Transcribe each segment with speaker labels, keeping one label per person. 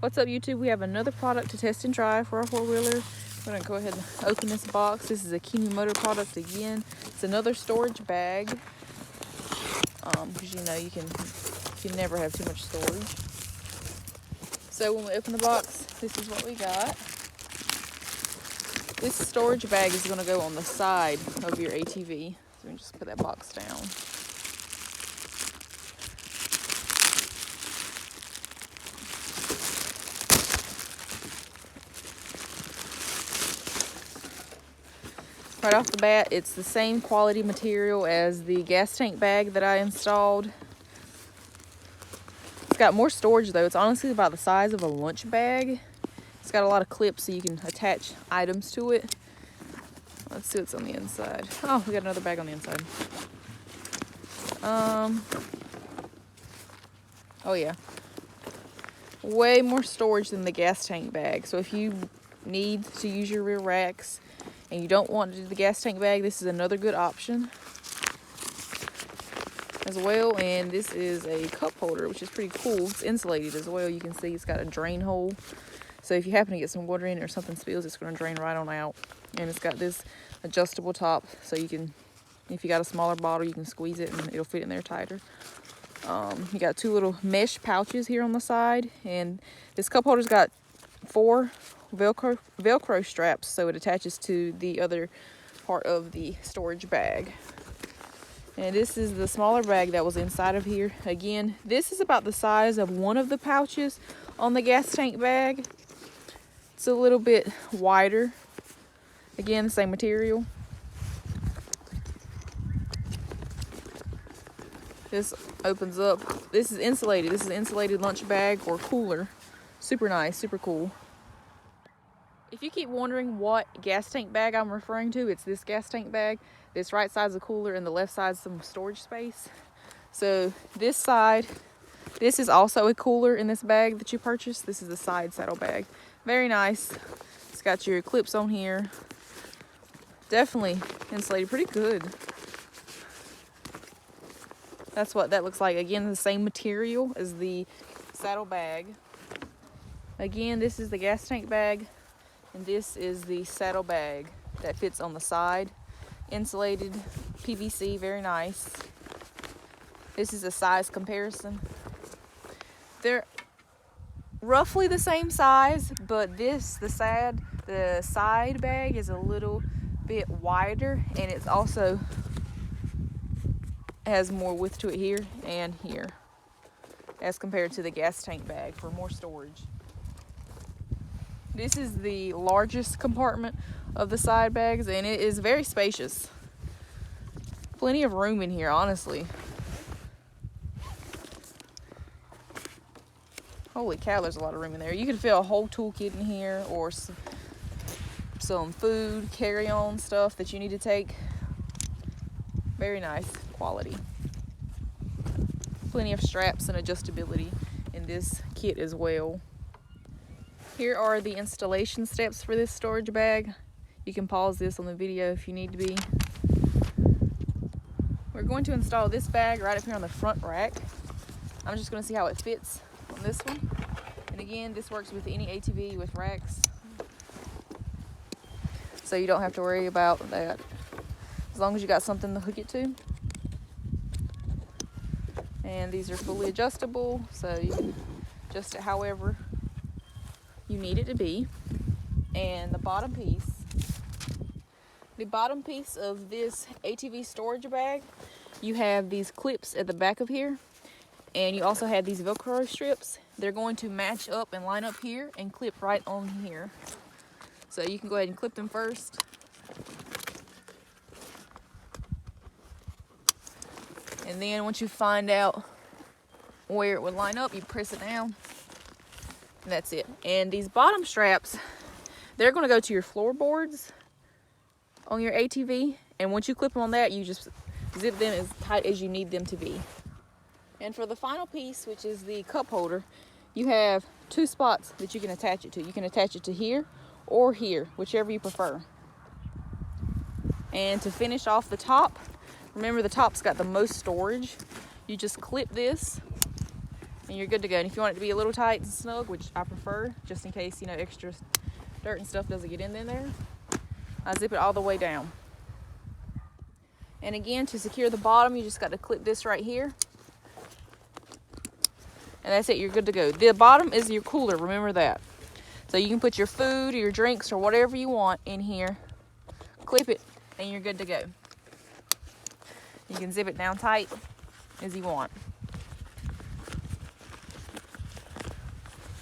Speaker 1: What's up, YouTube? We have another product to test and try for our four-wheeler. I'm gonna go ahead and open this box. This is a Kemimoto product again. It's another storage bag. Because you know you can never have too much storage. So when we open the box, this is what we got. This storage bag is gonna go on the side of your ATV. So we just put that box down. Right off the bat, it's the same quality material as the gas tank bag that I installed. It's got more storage though. It's honestly about the size of a lunch bag. It's got a lot of clips so you can attach items to it. Let's see what's on the inside. Oh, we got another bag on the inside. Oh yeah. Way more storage than the gas tank bag. So if you need to use your rear racks and you don't want to do the gas tank bag, this is another good option as well. And this is a cup holder, which is pretty cool. It's insulated as well. You can see it's got a drain hole. So if you happen to get some water in it or something spills, it's going to drain right on out. And it's got this adjustable top, so you can, if you got a smaller bottle, you can squeeze it and it'll fit in there tighter. You got two little mesh pouches here on the side, and this cup holder's got 4 Velcro straps, so it attaches to the other part of the storage bag. And this is the smaller bag that was inside of here. Again, this is about the size of one of the pouches on the gas tank bag. It's a little bit wider. Again, the same material. This opens up. This is insulated. This is an insulated lunch bag or cooler. Super nice, super cool. If you keep wondering what gas tank bag I'm referring to, it's this gas tank bag. This right side's a cooler and the left side's some storage space. So this side, this is also a cooler in this bag that you purchased. This is the side saddle bag. Very nice. It's got your clips on here. Definitely insulated pretty good. That's what that looks like. Again, the same material as the saddle bag. Again, this is the gas tank bag. And this is the saddle bag that fits on the side. Insulated PVC, very nice. This is a size comparison. They're roughly the same size, but the side bag is a little bit wider, and it's also has more width to it here and here as compared to the gas tank bag for more storage. This is the largest compartment of the side bags, and it is very spacious. Plenty of room in here, honestly. Holy cow, there's a lot of room in there. You could fit a whole toolkit in here, or some food, carry-on stuff that you need to take. Very nice quality. Plenty of straps and adjustability in this kit as well. Here are the installation steps for this storage bag. You can pause this on the video if you need to be. We're going to install this bag right up here on the front rack. I'm just going to see how it fits on this one. And again, this works with any ATV with racks, so you don't have to worry about that as long as you got something to hook it to. And these are fully adjustable, so you can adjust it however you need it to be. And the bottom piece of this ATV storage bag, you have these clips at the back of here, and you also have these Velcro strips. They're going to match up and line up here and clip right on here. So you can go ahead and clip them first. And then once you find out where it would line up, you press it down. And that's it. And these bottom straps, they're going to go to your floorboards on your ATV. And once you clip them on that, you just zip them as tight as you need them to be. And for the final piece, which is the cup holder, you have 2 spots that you can attach it to. You can attach it to here or here, whichever you prefer. And to finish off the top, remember the top's got the most storage. You just clip this and you're good to go. And if you want it to be a little tight and snug, which I prefer, just in case, you know, extra dirt and stuff doesn't get in there, I zip it all the way down. And again, to secure the bottom, you just got to clip this right here. And that's it, you're good to go. The bottom is your cooler, remember that. So you can put your food or your drinks or whatever you want in here, clip it, and you're good to go. You can zip it down tight as you want.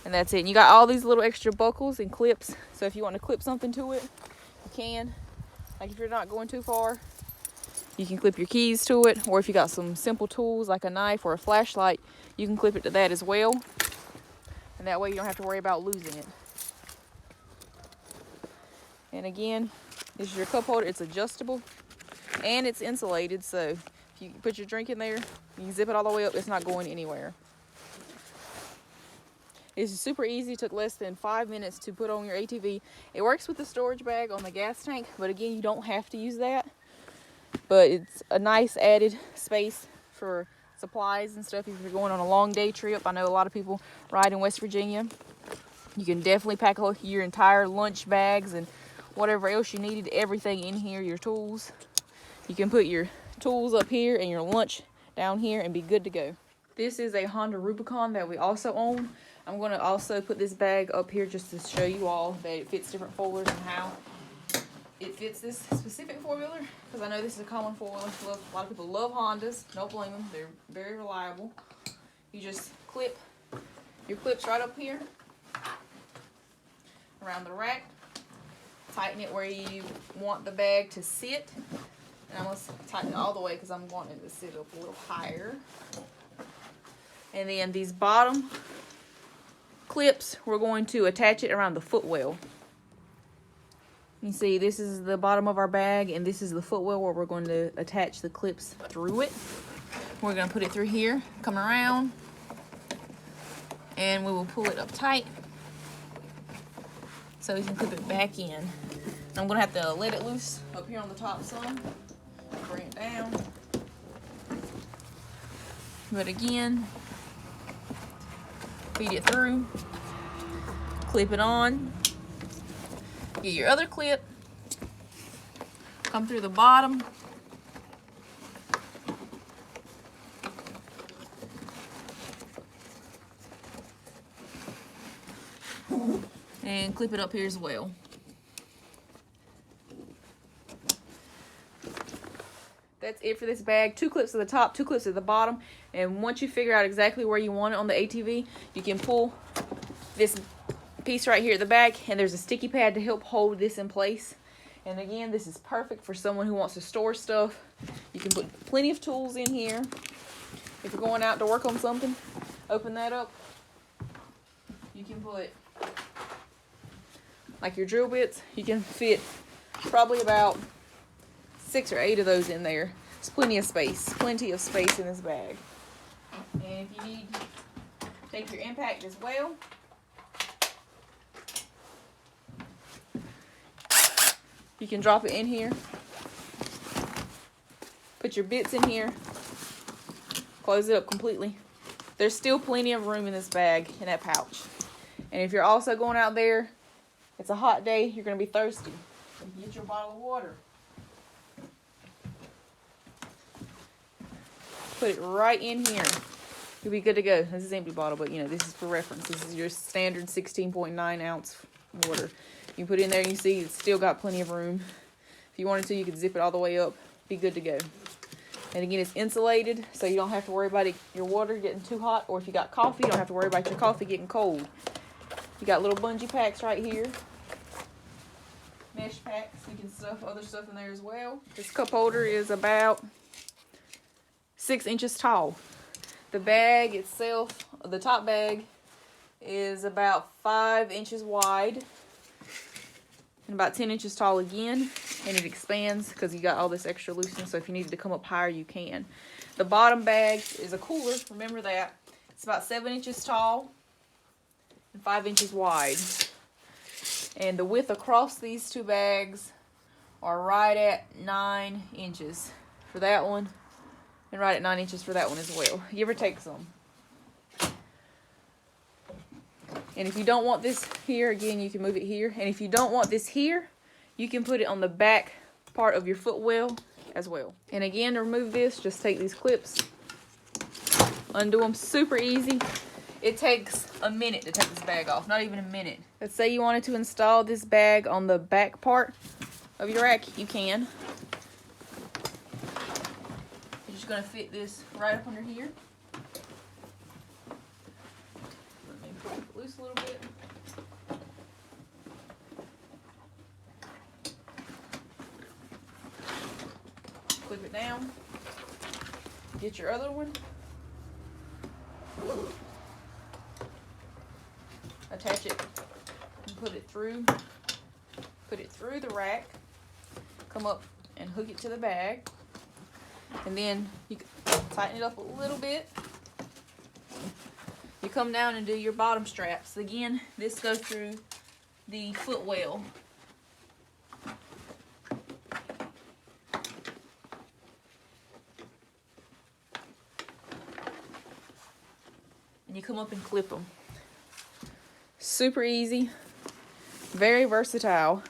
Speaker 1: And that's it. And you got all these little extra buckles and clips. So if you want to clip something to it, you can. Like if you're not going too far, you can clip your keys to it. Or if you got some simple tools like a knife or a flashlight, you can clip it to that as well. And that way you don't have to worry about losing it. And again, this is your cup holder. It's adjustable and it's insulated. So if you put your drink in there, you zip it all the way up. It's not going anywhere. It's super easy. It took less than 5 minutes to put on your ATV. It works with the storage bag on the gas tank, but again, you don't have to use that. But it's a nice added space for supplies and stuff if you're going on a long day trip. I know a lot of people ride in West Virginia. You can definitely pack your entire lunch bags and whatever else you needed, everything in here, your tools. You can put your tools up here and your lunch down here and be good to go. This is a Honda Rubicon that we also own. I'm going to also put this bag up here just to show you all that it fits different four-wheelers and how it fits this specific four-wheeler, because I know this is a common four-wheeler. A lot of people love Hondas. Don't blame them. They're very reliable. You just clip your clips right up here around the rack. Tighten it where you want the bag to sit. And I'm going to tighten it all the way because I'm wanting it to sit up a little higher. And then these bottom clips, we're going to attach it around the footwell. You see, this is the bottom of our bag, and this is the footwell where we're going to attach the clips through it. We're going to put it through here, come around, and we will pull it up tight so we can clip it back in. I'm going to have to let it loose up here on the top some, bring it down. But again, feed it through, clip it on, get your other clip, come through the bottom, and clip it up here as well. That's it for this bag. 2 clips at the top, 2 clips at the bottom. And once you figure out exactly where you want it on the ATV, you can pull this piece right here at the back, and there's a sticky pad to help hold this in place. And again, this is perfect for someone who wants to store stuff. You can put plenty of tools in here. If you're going out to work on something, open that up. You can put like your drill bits. You can fit probably about 6 or 8 of those in there. There's plenty of space in this bag. And if you need to take your impact as well, you can drop it in here, put your bits in here, close it up completely. There's still plenty of room in this bag, in that pouch. And if you're also going out there, it's a hot day, you're going to be thirsty, you can get your bottle of water. Put it right in here. You'll be good to go. This is an empty bottle, but you know, this is for reference. This is your standard 16.9 ounce water. You put it in there and you see it's still got plenty of room. If you wanted to, you could zip it all the way up. Be good to go. And again, it's insulated, so you don't have to worry about your water getting too hot, or if you got coffee, you don't have to worry about your coffee getting cold. You got little bungee packs right here. Mesh packs. You can stuff other stuff in there as well. This cup holder is about 6 inches tall. The bag itself, the top bag, is about 5 inches wide and about 10 inches tall again, and it expands because you got all this extra looseness, so if you needed to come up higher, you can. The bottom bag is a cooler, remember that. It's about 7 inches tall and 5 inches wide. And the width across these 2 bags are right at 9 inches for that one, and right at 9 inches for that one as well. Give or take some. And if you don't want this here, again, you can move it here. And if you don't want this here, you can put it on the back part of your footwell as well. And again, to remove this, just take these clips, undo them, super easy. It takes a minute to take this bag off, not even a minute. Let's say you wanted to install this bag on the back part of your rack, you can. You're just gonna fit this right up under here. Let me pull it loose a little bit. Clip it down. Get your other one. Attach it and put it through the rack. Come up and hook it to the bag. And then you tighten it up a little bit. You come down and do your bottom straps. Again, this goes through the footwell. And you come up and clip them. Super easy, very versatile.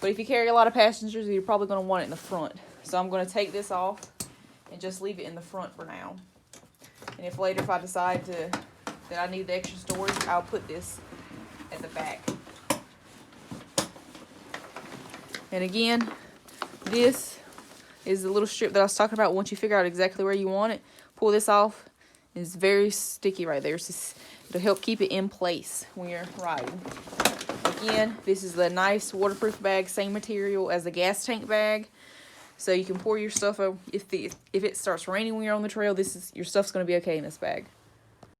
Speaker 1: But if you carry a lot of passengers, you're probably going to want it in the front. So I'm going to take this off and just leave it in the front for now. And if later, if I decide that I need the extra storage, I'll put this at the back. And again, this is the little strip that I was talking about. Once you figure out exactly where you want it, pull this off. It's very sticky right there. It'll help keep it in place when you're riding. Again, this is the nice waterproof bag, same material as the gas tank bag. So you can pour your stuff over. If it starts raining when you're on the trail, your stuff's going to be okay in this bag.